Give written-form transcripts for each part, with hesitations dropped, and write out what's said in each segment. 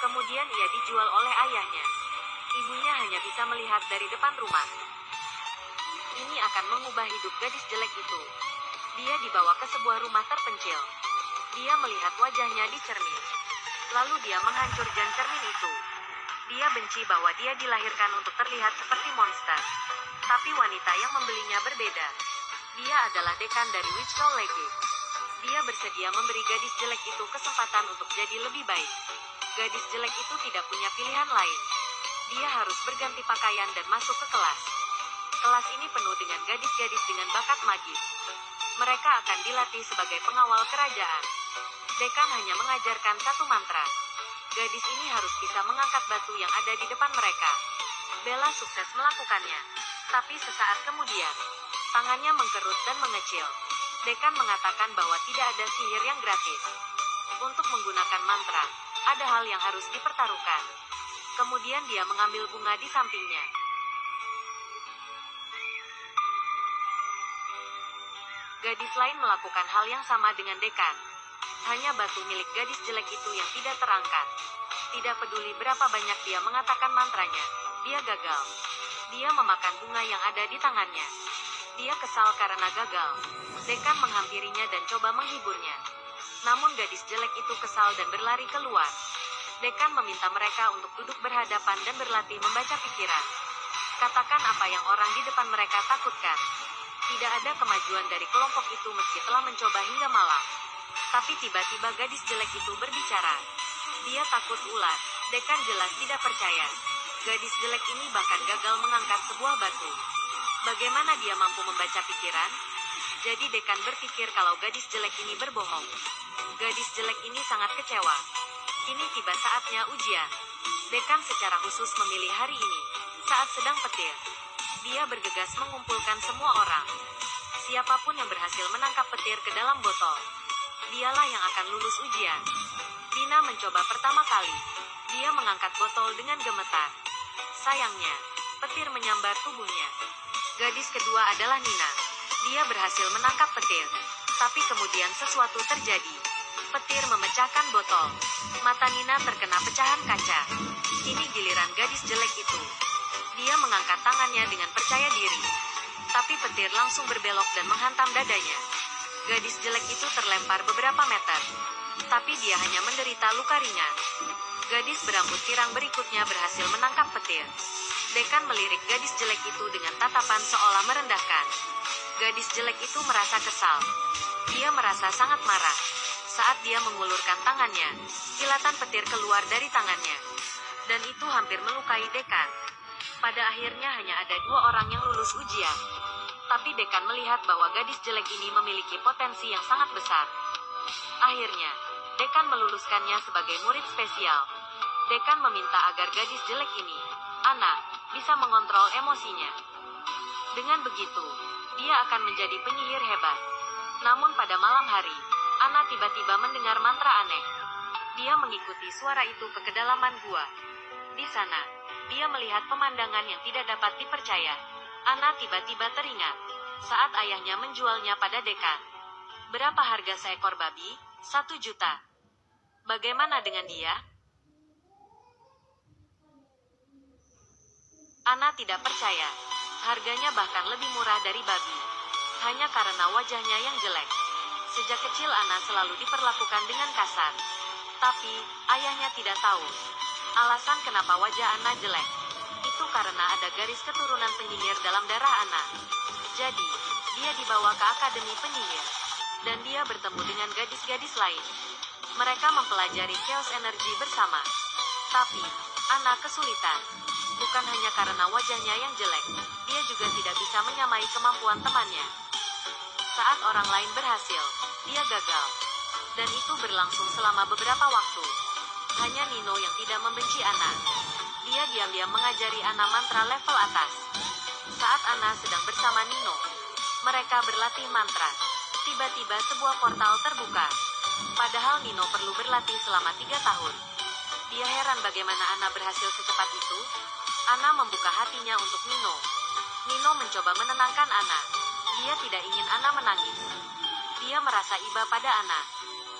Kemudian ia dijual oleh ayahnya. Ibunya hanya bisa melihat dari depan rumah. Ini akan mengubah hidup gadis jelek itu. Dia dibawa ke sebuah rumah terpencil. Dia melihat wajahnya di cermin. Lalu dia menghancurkan cermin itu. Dia benci bahwa dia dilahirkan untuk terlihat seperti monster. Tapi wanita yang membelinya berbeda. Dia adalah dekan dari Witch College. Dia bersedia memberi gadis jelek itu kesempatan untuk jadi lebih baik. Gadis jelek itu tidak punya pilihan lain. Dia harus berganti pakaian dan masuk ke kelas. Kelas ini penuh dengan gadis-gadis dengan bakat magis. Mereka akan dilatih sebagai pengawal kerajaan. Dekan hanya mengajarkan satu mantra. Gadis ini harus bisa mengangkat batu yang ada di depan mereka. Bella sukses melakukannya. Tapi sesaat kemudian, tangannya mengkerut dan mengecil. Dekan mengatakan bahwa tidak ada sihir yang gratis. Untuk menggunakan mantra, ada hal yang harus dipertaruhkan. Kemudian dia mengambil bunga di sampingnya. Gadis lain melakukan hal yang sama dengan dekan. Hanya batu milik gadis jelek itu yang tidak terangkat. Tidak peduli berapa banyak dia mengatakan mantranya, dia gagal. Dia memakan bunga yang ada di tangannya. Dia kesal karena gagal. Dekan menghampirinya dan coba menghiburnya. Namun gadis jelek itu kesal dan berlari keluar. Dekan meminta mereka untuk duduk berhadapan dan berlatih membaca pikiran. Katakan apa yang orang di depan mereka takutkan. Tidak ada kemajuan dari kelompok itu meski telah mencoba hingga malam. Tapi tiba-tiba gadis jelek itu berbicara. Dia takut ular. Dekan jelas tidak percaya. Gadis jelek ini bahkan gagal mengangkat sebuah batu. Bagaimana dia mampu membaca pikiran? Jadi dekan berpikir kalau gadis jelek ini berbohong. Gadis jelek ini sangat kecewa. Kini tiba saatnya ujian. Dekan secara khusus memilih hari ini, saat sedang petir. Dia bergegas mengumpulkan semua orang. Siapapun yang berhasil menangkap petir ke dalam botol, dialah yang akan lulus ujian. Dina mencoba pertama kali. Dia mengangkat botol dengan gemetar. Sayangnya, petir menyambar tubuhnya. Gadis kedua adalah Nina. Dia berhasil menangkap petir. Tapi kemudian sesuatu terjadi. Petir memecahkan botol. Mata Nina terkena pecahan kaca. Ini giliran gadis jelek itu. Dia mengangkat tangannya dengan percaya diri. Tapi petir langsung berbelok dan menghantam dadanya. Gadis jelek itu terlempar beberapa meter. Tapi dia hanya menderita luka ringan. Gadis berambut pirang berikutnya berhasil menangkap petir. Dekan melirik gadis jelek itu dengan tatapan seolah merendahkan. Gadis jelek itu merasa kesal. Dia merasa sangat marah. Saat dia mengulurkan tangannya, kilatan petir keluar dari tangannya. Dan itu hampir melukai Dekan. Pada akhirnya hanya ada 2 orang yang lulus ujian. Tapi Dekan melihat bahwa gadis jelek ini memiliki potensi yang sangat besar. Akhirnya, Dekan meluluskannya sebagai murid spesial. Dekan meminta agar gadis jelek ini, Anna, bisa mengontrol emosinya. Dengan begitu, dia akan menjadi penyihir hebat. Namun pada malam hari, Anna tiba-tiba mendengar mantra aneh. Dia mengikuti suara itu ke kedalaman gua. Di sana, dia melihat pemandangan yang tidak dapat dipercaya. Anna tiba-tiba teringat saat ayahnya menjualnya pada Dekan. Berapa harga seekor babi? 1 juta. Bagaimana dengan dia? Anna tidak percaya. Harganya bahkan lebih murah dari babi. Hanya karena wajahnya yang jelek. Sejak kecil Anna selalu diperlakukan dengan kasar. Tapi, ayahnya tidak tahu alasan kenapa wajah Anna jelek. Itu karena ada garis keturunan penyihir dalam darah Anna. Jadi, dia dibawa ke akademi penyihir. Dan dia bertemu dengan gadis-gadis lain. Mereka mempelajari chaos energy bersama. Tapi, Anna kesulitan. Bukan hanya karena wajahnya yang jelek, dia juga tidak bisa menyamai kemampuan temannya. Saat orang lain berhasil, dia gagal. Dan itu berlangsung selama beberapa waktu. Hanya Nino yang tidak membenci Anna. Dia diam-diam mengajari Anna mantra level atas. Saat Anna sedang bersama Nino, mereka berlatih mantra. Tiba-tiba sebuah portal terbuka. Padahal Nino perlu berlatih selama 3 tahun. Dia heran bagaimana Anna berhasil secepat itu. Anna membuka hatinya untuk Nino. Nino mencoba menenangkan Anna. Dia tidak ingin Anna menangis. Dia merasa iba pada Anna.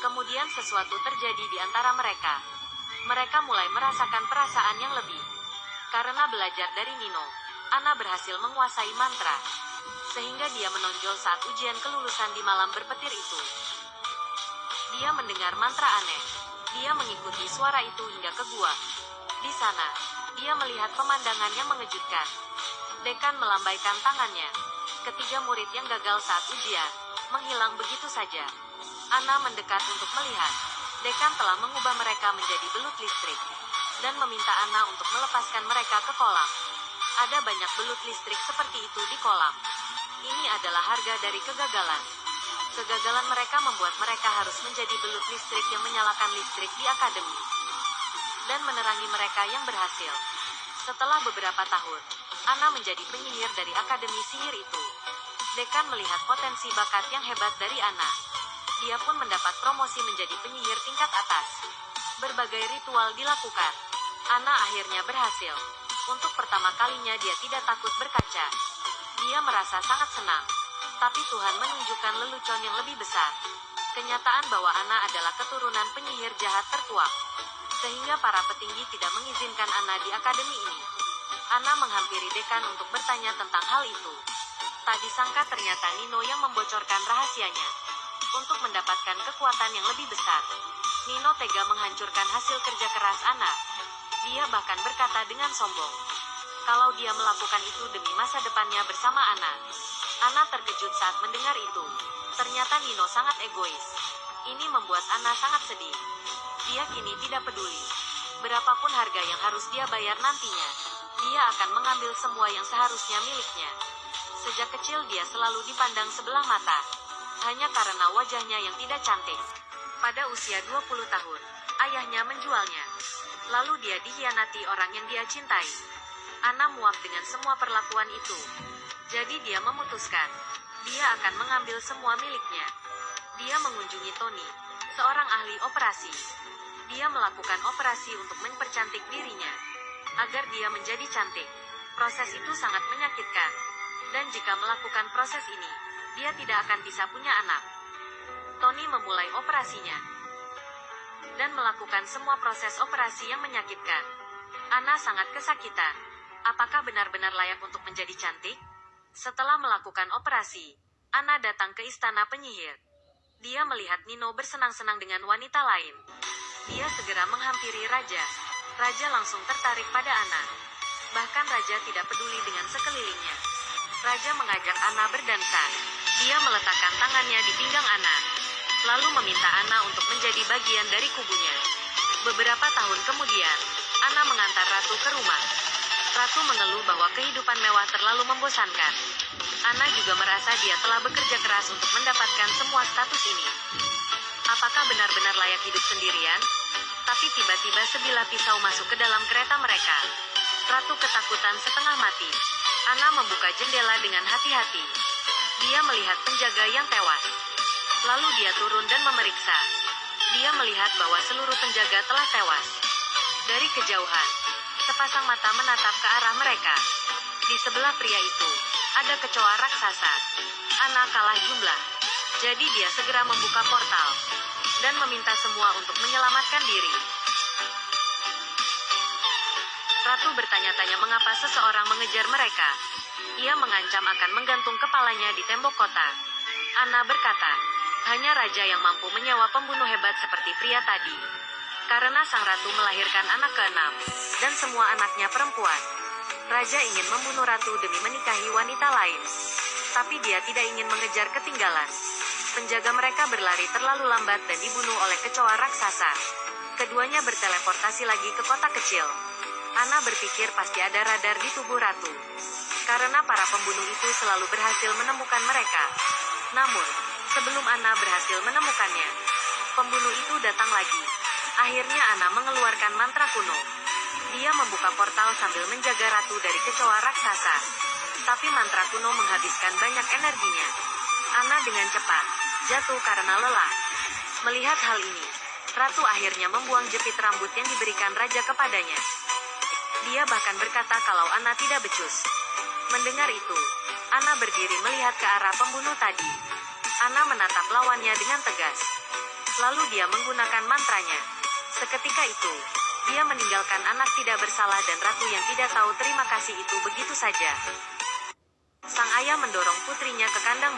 Kemudian sesuatu terjadi di antara mereka. Mereka mulai merasakan perasaan yang lebih. Karena belajar dari Nino, Anna berhasil menguasai mantra, sehingga dia menonjol saat ujian kelulusan di malam berpetir itu. Dia mendengar mantra aneh. Dia mengikuti suara itu hingga ke gua. Di sana, dia melihat pemandangan yang mengejutkan. Dekan melambaikan tangannya. Ketiga murid yang gagal saat ujian menghilang begitu saja. Anna mendekat untuk melihat. Dekan telah mengubah mereka menjadi belut listrik dan meminta Anna untuk melepaskan mereka ke kolam. Ada banyak belut listrik seperti itu di kolam. Ini adalah harga dari kegagalan. Kegagalan mereka membuat mereka harus menjadi belut listrik yang menyalakan listrik di akademi dan menerangi mereka yang berhasil. Setelah beberapa tahun, Anna menjadi penyihir dari akademi sihir itu. Dekan melihat potensi bakat yang hebat dari Anna. Dia pun mendapat promosi menjadi penyihir tingkat atas. Berbagai ritual dilakukan. Anna akhirnya berhasil. Untuk pertama kalinya dia tidak takut berkaca. Dia merasa sangat senang. Tapi Tuhan menunjukkan lelucon yang lebih besar. Kenyataan bahwa Anna adalah keturunan penyihir jahat terkuak. Sehingga para petinggi tidak mengizinkan Anna di akademi ini. Anna menghampiri dekan untuk bertanya tentang hal itu. Tak disangka ternyata Nino yang membocorkan rahasianya. Untuk mendapatkan kekuatan yang lebih besar, Nino tega menghancurkan hasil kerja keras Anna. Dia bahkan berkata dengan sombong, kalau dia melakukan itu demi masa depannya bersama Anna. Anna terkejut saat mendengar itu. Ternyata Nino sangat egois. Ini membuat Anna sangat sedih. Dia kini tidak peduli. Berapapun harga yang harus dia bayar nantinya, dia akan mengambil semua yang seharusnya miliknya. Sejak kecil dia selalu dipandang sebelah mata, hanya karena wajahnya yang tidak cantik. Pada usia 20 tahun, ayahnya menjualnya. Lalu dia dikhianati orang yang dia cintai. Anna muak dengan semua perlakuan itu. Jadi dia memutuskan, dia akan mengambil semua miliknya. Dia mengunjungi Tony, seorang ahli operasi. Dia melakukan operasi untuk mempercantik dirinya, agar dia menjadi cantik. Proses itu sangat menyakitkan. Dan jika melakukan proses ini, dia tidak akan bisa punya anak. Tony memulai operasinya dan melakukan semua proses operasi yang menyakitkan. Anna sangat kesakitan. Apakah benar-benar layak untuk menjadi cantik? Setelah melakukan operasi, Anna datang ke istana penyihir. Dia melihat Nino bersenang-senang dengan wanita lain. Dia segera menghampiri Raja. Raja langsung tertarik pada Anna. Bahkan Raja tidak peduli dengan sekelilingnya. Raja mengajak Anna berdansa. Dia meletakkan tangannya di pinggang Anna, lalu meminta Anna untuk menjadi bagian dari kubunya. Beberapa tahun kemudian, Anna mengantar Ratu ke rumah. Ratu mengeluh bahwa kehidupan mewah terlalu membosankan. Anna juga merasa dia telah bekerja keras untuk mendapatkan semua status ini. Apakah benar-benar layak hidup sendirian? Tapi tiba-tiba sebilah pisau masuk ke dalam kereta mereka. Ratu ketakutan setengah mati. Anna membuka jendela dengan hati-hati. Dia melihat penjaga yang tewas. Lalu dia turun dan memeriksa. Dia melihat bahwa seluruh penjaga telah tewas. Dari kejauhan, sepasang mata menatap ke arah mereka. Di sebelah pria itu, ada kecoa raksasa. Anna kalah jumlah. Jadi dia segera membuka portal dan meminta semua untuk menyelamatkan diri. Ratu bertanya-tanya mengapa seseorang mengejar mereka. Ia mengancam akan menggantung kepalanya di tembok kota. Anna berkata, hanya raja yang mampu menyewa pembunuh hebat seperti pria tadi. Karena sang ratu melahirkan anak ke-6, dan semua anaknya perempuan. Raja ingin membunuh ratu demi menikahi wanita lain. Tapi dia tidak ingin mengejar ketinggalan. Penjaga mereka berlari terlalu lambat dan dibunuh oleh kecoa raksasa. Keduanya berteleportasi lagi ke kota kecil. Anna berpikir pasti ada radar di tubuh ratu. Karena para pembunuh itu selalu berhasil menemukan mereka. Namun, sebelum Anna berhasil menemukannya, pembunuh itu datang lagi. Akhirnya Anna mengeluarkan mantra kuno. Dia membuka portal sambil menjaga ratu dari kecoa raksasa. Tapi mantra kuno menghabiskan banyak energinya. Anna dengan cepat jatuh karena lelah. Melihat hal ini, ratu akhirnya membuang jepit rambut yang diberikan raja kepadanya. Dia bahkan berkata kalau Anna tidak becus. Mendengar itu, Anna berdiri melihat ke arah pembunuh tadi. Anna menatap lawannya dengan tegas. Lalu dia menggunakan mantranya. Seketika itu, Dia meninggalkan anak tidak bersalah dan ratu yang tidak tahu terima kasih itu begitu saja. Sang ayah mendorong putrinya ke kandang